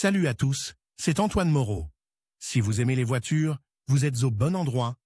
Salut à tous, c'est Antoine Moreau. Si vous aimez les voitures, vous êtes au bon endroit.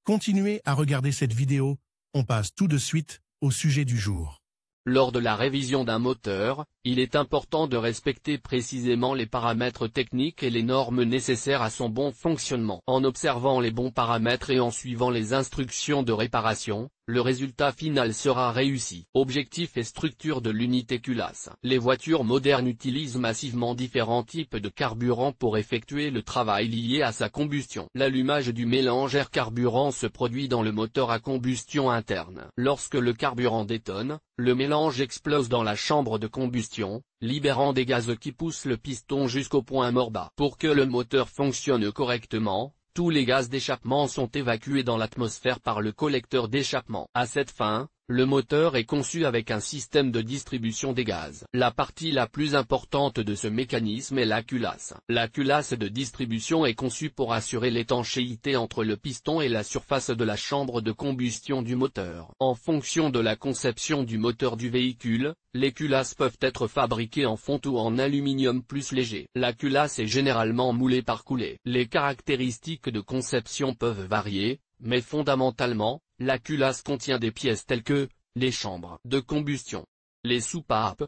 Continuez à regarder cette vidéo, on passe tout de suite au sujet du jour. Lors de la révision d'un moteur, il est important de respecter précisément les paramètres techniques et les normes nécessaires à son bon fonctionnement. En observant les bons paramètres et en suivant les instructions de réparation, le résultat final sera réussi. Objectif et structure de l'unité culasse. Les voitures modernes utilisent massivement différents types de carburant pour effectuer le travail lié à sa combustion. L'allumage du mélange air-carburant se produit dans le moteur à combustion interne. Lorsque le carburant détonne, le mélange explose dans la chambre de combustion, libérant des gaz qui poussent le piston jusqu'au point mort bas. Pour que le moteur fonctionne correctement, tous les gaz d'échappement sont évacués dans l'atmosphère par le collecteur d'échappement. À cette fin, le moteur est conçu avec un système de distribution des gaz. La partie la plus importante de ce mécanisme est la culasse. La culasse de distribution est conçue pour assurer l'étanchéité entre le piston et la surface de la chambre de combustion du moteur. En fonction de la conception du moteur du véhicule, les culasses peuvent être fabriquées en fonte ou en aluminium plus léger. La culasse est généralement moulée par coulée. Les caractéristiques de conception peuvent varier, mais fondamentalement, la culasse contient des pièces telles que les chambres de combustion. Les soupapes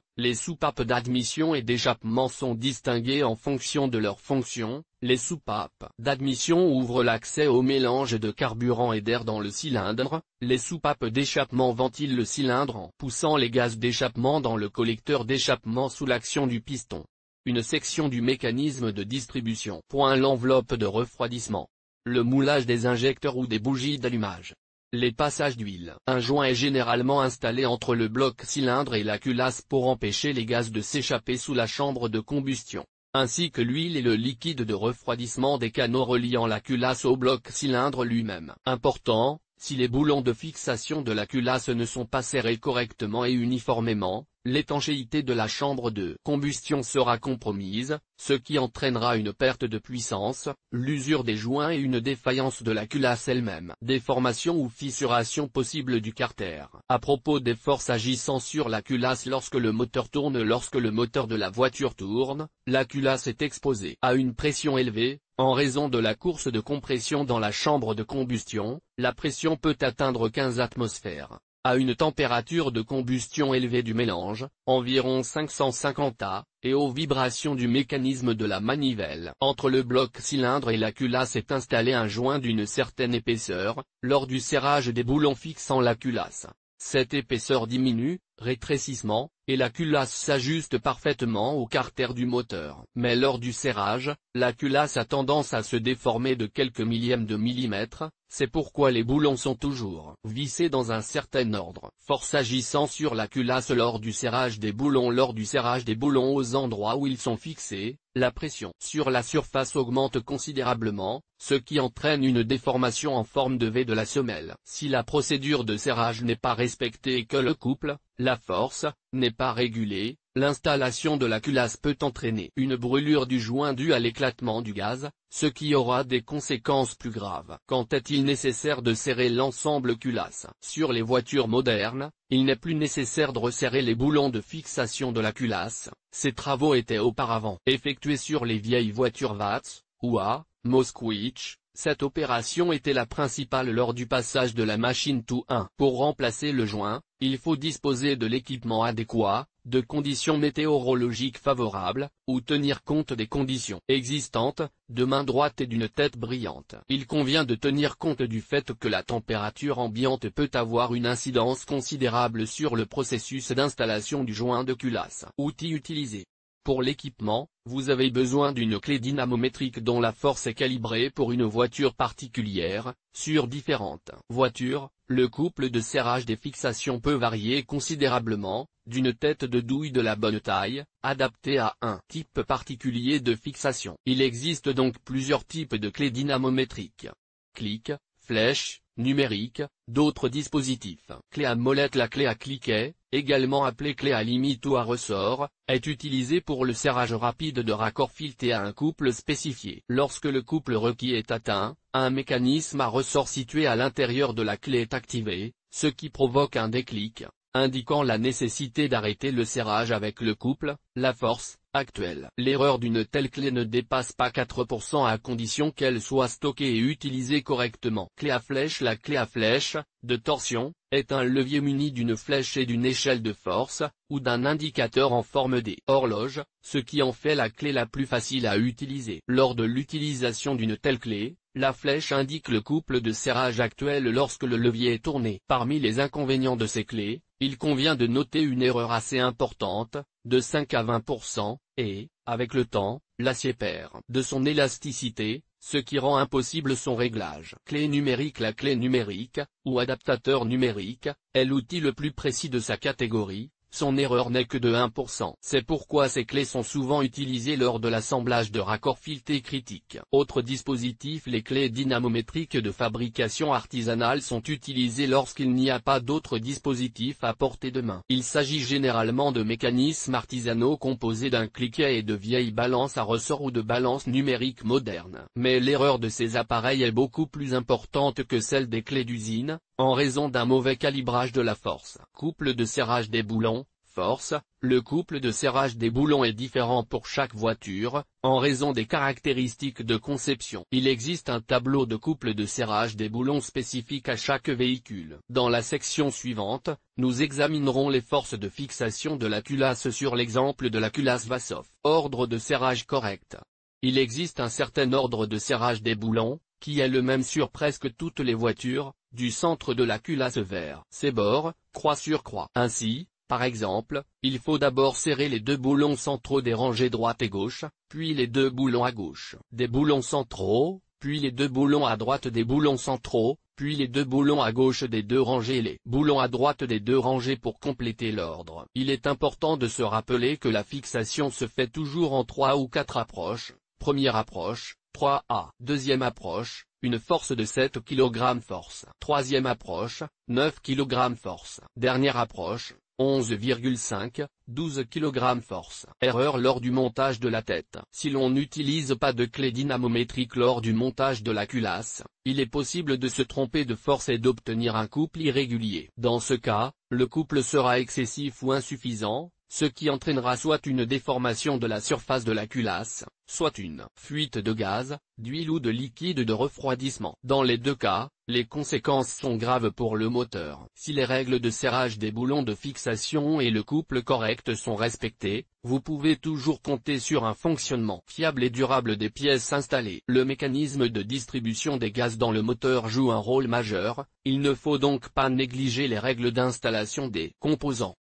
d'admission et d'échappement sont distinguées en fonction de leur fonction. Les soupapes d'admission ouvrent l'accès au mélange de carburant et d'air dans le cylindre, les soupapes d'échappement ventilent le cylindre en poussant les gaz d'échappement dans le collecteur d'échappement sous l'action du piston. Une section du mécanisme de distribution. L'enveloppe de refroidissement. Le moulage des injecteurs ou des bougies d'allumage. Les passages d'huile. Un joint est généralement installé entre le bloc cylindre et la culasse pour empêcher les gaz de s'échapper sous la chambre de combustion, ainsi que l'huile et le liquide de refroidissement des canaux reliant la culasse au bloc cylindre lui-même. Important, si les boulons de fixation de la culasse ne sont pas serrés correctement et uniformément, l'étanchéité de la chambre de combustion sera compromise, ce qui entraînera une perte de puissance, l'usure des joints et une défaillance de la culasse elle-même. Déformation ou fissuration possible du carter. À propos des forces agissant sur la culasse lorsque le moteur tourne. Lorsque le moteur de la voiture tourne, la culasse est exposée à une pression élevée. En raison de la course de compression dans la chambre de combustion, la pression peut atteindre 15 atmosphères. À une température de combustion élevée du mélange, environ 550 A, et aux vibrations du mécanisme de la manivelle. Entre le bloc cylindre et la culasse est installé un joint d'une certaine épaisseur, lors du serrage des boulons fixant la culasse. Cette épaisseur diminue, rétrécissement, et la culasse s'ajuste parfaitement au carter du moteur. Mais lors du serrage, la culasse a tendance à se déformer de quelques millièmes de millimètre, c'est pourquoi les boulons sont toujours vissés dans un certain ordre. Force agissant sur la culasse lors du serrage des boulons. Lors du serrage des boulons aux endroits où ils sont fixés, la pression sur la surface augmente considérablement, ce qui entraîne une déformation en forme de V de la semelle. Si la procédure de serrage n'est pas respectée et que le couple, la force, n'est pas régulée, l'installation de la culasse peut entraîner une brûlure du joint due à l'éclatement du gaz, ce qui aura des conséquences plus graves. Quand est-il nécessaire de serrer l'ensemble culasse? Sur les voitures modernes, il n'est plus nécessaire de resserrer les boulons de fixation de la culasse. Ces travaux étaient auparavant effectués sur les vieilles voitures Watts, ou à Moskvich. Cette opération était la principale lors du passage de la machine to 1. Pour remplacer le joint, il faut disposer de l'équipement adéquat, de conditions météorologiques favorables, ou tenir compte des conditions existantes, de main droite et d'une tête brillante. Il convient de tenir compte du fait que la température ambiante peut avoir une incidence considérable sur le processus d'installation du joint de culasse. Outils utilisés. Pour l'équipement, vous avez besoin d'une clé dynamométrique dont la force est calibrée pour une voiture particulière. Sur différentes voitures, le couple de serrage des fixations peut varier considérablement, d'une tête de douille de la bonne taille, adaptée à un type particulier de fixation. Il existe donc plusieurs types de clés dynamométriques. Clic, flèche, numérique, d'autres dispositifs. Clé à molette. La clé à cliquet, également appelée clé à limite ou à ressort, est utilisée pour le serrage rapide de raccords filetés à un couple spécifié. Lorsque le couple requis est atteint, un mécanisme à ressort situé à l'intérieur de la clé est activé, ce qui provoque un déclic, indiquant la nécessité d'arrêter le serrage avec le couple. La force, actuelle. L'erreur d'une telle clé ne dépasse pas 4% à condition qu'elle soit stockée et utilisée correctement. Clé à flèche. La clé à flèche, de torsion, est un levier muni d'une flèche et d'une échelle de force, ou d'un indicateur en forme d'horloge, ce qui en fait la clé la plus facile à utiliser. Lors de l'utilisation d'une telle clé, la flèche indique le couple de serrage actuel lorsque le levier est tourné. Parmi les inconvénients de ces clés, il convient de noter une erreur assez importante, de 5 à 20%, et, avec le temps, l'acier perd de son élasticité, ce qui rend impossible son réglage. Clé numérique. La clé numérique, ou adaptateur numérique, est l'outil le plus précis de sa catégorie. Son erreur n'est que de 1%. C'est pourquoi ces clés sont souvent utilisées lors de l'assemblage de raccords filetés critiques. Autre dispositif. Les clés dynamométriques de fabrication artisanale sont utilisées lorsqu'il n'y a pas d'autres dispositifs à portée de main. Il s'agit généralement de mécanismes artisanaux composés d'un cliquet et de vieilles balances à ressort ou de balances numériques modernes. Mais l'erreur de ces appareils est beaucoup plus importante que celle des clés d'usine, en raison d'un mauvais calibrage de la force. Couple de serrage des boulons. Force. Le couple de serrage des boulons est différent pour chaque voiture, en raison des caractéristiques de conception. Il existe un tableau de couple de serrage des boulons spécifique à chaque véhicule. Dans la section suivante, nous examinerons les forces de fixation de la culasse sur l'exemple de la culasse Vasov. Ordre de serrage correct. Il existe un certain ordre de serrage des boulons, qui est le même sur presque toutes les voitures, du centre de la culasse vers ses bords, croix sur croix. Ainsi, par exemple, il faut d'abord serrer les deux boulons centraux des rangées droite et gauche, puis les deux boulons à gauche des boulons centraux, puis les deux boulons à droite des boulons centraux, puis les deux boulons à gauche des deux rangées et les boulons à droite des deux rangées pour compléter l'ordre. Il est important de se rappeler que la fixation se fait toujours en 3 ou 4 approches. Première approche, 3A. Deuxième approche, une force de 7 kg force. Troisième approche, 9 kg force. Dernière approche, 11,5, 12 kg force. Erreur lors du montage de la tête. Si l'on n'utilise pas de clé dynamométrique lors du montage de la culasse, il est possible de se tromper de force et d'obtenir un couple irrégulier. Dans ce cas, le couple sera excessif ou insuffisant, ce qui entraînera soit une déformation de la surface de la culasse, soit une fuite de gaz, d'huile ou de liquide de refroidissement. Dans les deux cas, les conséquences sont graves pour le moteur. Si les règles de serrage des boulons de fixation et le couple correct sont respectées, vous pouvez toujours compter sur un fonctionnement fiable et durable des pièces installées. Le mécanisme de distribution des gaz dans le moteur joue un rôle majeur, il ne faut donc pas négliger les règles d'installation des composants.